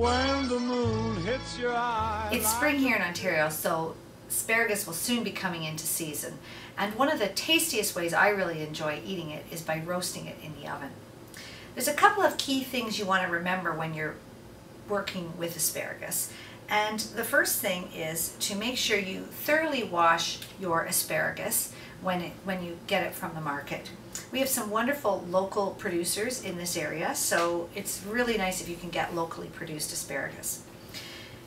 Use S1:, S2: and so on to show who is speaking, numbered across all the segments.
S1: when the moon hits your eye.
S2: It's spring here in Ontario, so asparagus will soon be coming into season. And one of the tastiest ways I really enjoy eating it is by roasting it in the oven. There's a couple of key things you want to remember when you're working with asparagus. And the first thing is to make sure you thoroughly wash your asparagus when you get it from the market. We have some wonderful local producers in this area, so it's really nice if you can get locally produced asparagus.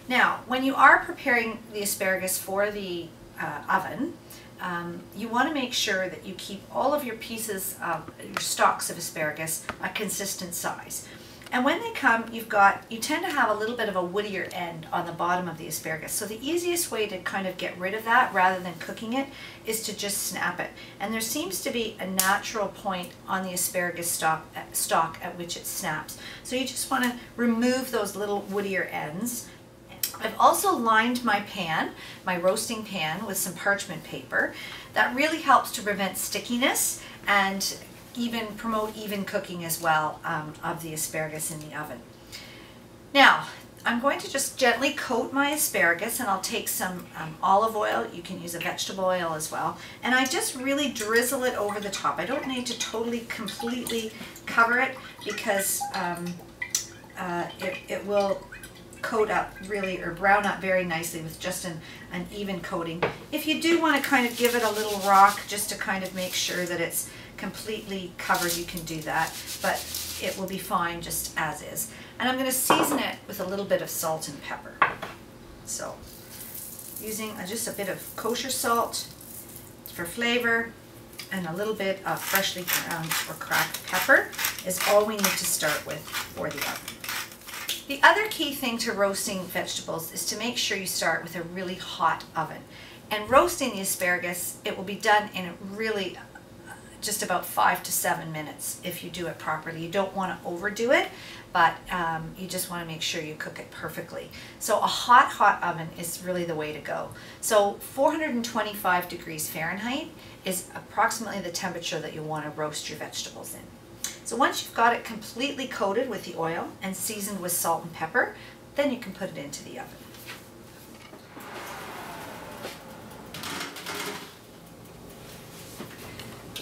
S2: Now, when you are preparing the asparagus for the oven, you want to make sure that you keep all of your pieces of your stalks of asparagus a consistent size. And when they come, you tend to have a little bit of a woodier end on the bottom of the asparagus. So the easiest way to kind of get rid of that rather than cooking it is to just snap it. And there seems to be a natural point on the asparagus stalk at which it snaps. So you just want to remove those little woodier ends. I've also lined my pan, my roasting pan, with some parchment paper. That really helps to prevent stickiness and even promote even cooking as well of the asparagus in the oven. Now, I'm going to just gently coat my asparagus, and I'll take some olive oil. You can use a vegetable oil as well. And I just really drizzle it over the top. I don't need to totally, completely cover it because it will coat up really, or brown up very nicely with just an even coating. If you do want to kind of give it a little rock just to kind of make sure that it's completely covered, you can do that, but it will be fine just as is. And I'm going to season it with a little bit of salt and pepper. So using just a bit of kosher salt for flavor and a little bit of freshly ground or cracked pepper is all we need to start with for the oven. The other key thing to roasting vegetables is to make sure you start with a really hot oven. And roasting the asparagus, it will be done in really just about 5 to 7 minutes if you do it properly. You don't want to overdo it, but you just want to make sure you cook it perfectly. So a hot oven is really the way to go. So 425 degrees Fahrenheit is approximately the temperature that you want to roast your vegetables in. So once you've got it completely coated with the oil and seasoned with salt and pepper, then you can put it into the oven.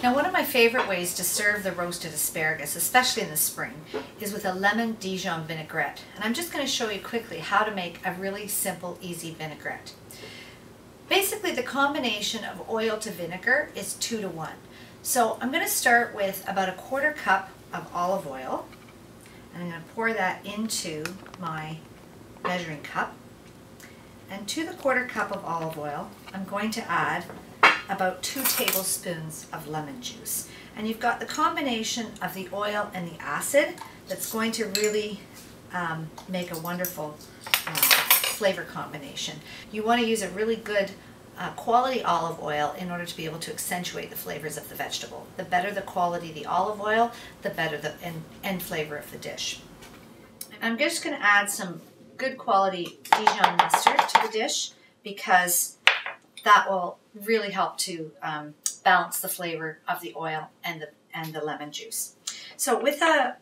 S2: Now, one of my favorite ways to serve the roasted asparagus, especially in the spring, is with a lemon Dijon vinaigrette. And I'm just going to show you quickly how to make a really simple, easy vinaigrette. Basically, the combination of oil to vinegar is 2 to 1. So I'm going to start with about a 1/4 cup of olive oil, and I'm going to pour that into my measuring cup. And to the 1/4 cup of olive oil, I'm going to add about 2 tablespoons of lemon juice. And you've got the combination of the oil and the acid that's going to really make a wonderful flavor combination. You want to use a really good quality olive oil in order to be able to accentuate the flavors of the vegetable. The better the quality of the olive oil, the better the end flavor of the dish. I'm just going to add some good quality Dijon mustard to the dish because that will really help to balance the flavor of the oil and the lemon juice. So with a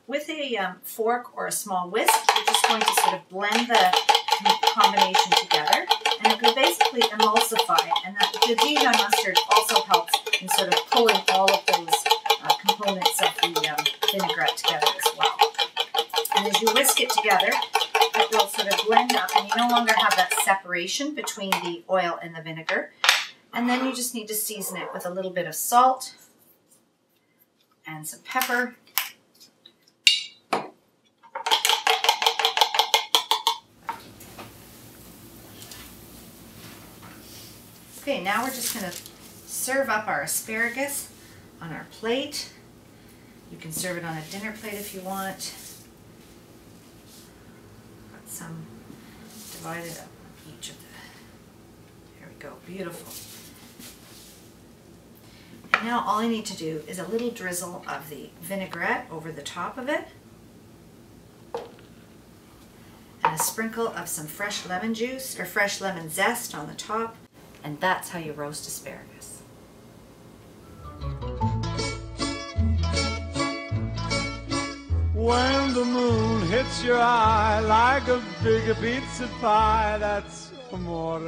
S2: fork or a small whisk, you're just going to sort of blend the combination together, and it will basically emulsify it. And the Dijon mustard also helps in sort of pulling all of those components of the vinaigrette together as well. And as you whisk it together, it will sort of blend up, and you no longer have that separation between the oil and the vinegar. And then you just need to season it with a little bit of salt and some pepper. Okay, now we're just going to serve up our asparagus on our plate. You can serve it on a dinner plate if you want. Got some divided up each of the. There we go, beautiful. And now all I need to do is a little drizzle of the vinaigrette over the top of it, and a sprinkle of some fresh lemon juice or fresh lemon zest on the top. And that's how you roast asparagus.
S1: When the moon hits your eye like a big pizza pie, that's amore.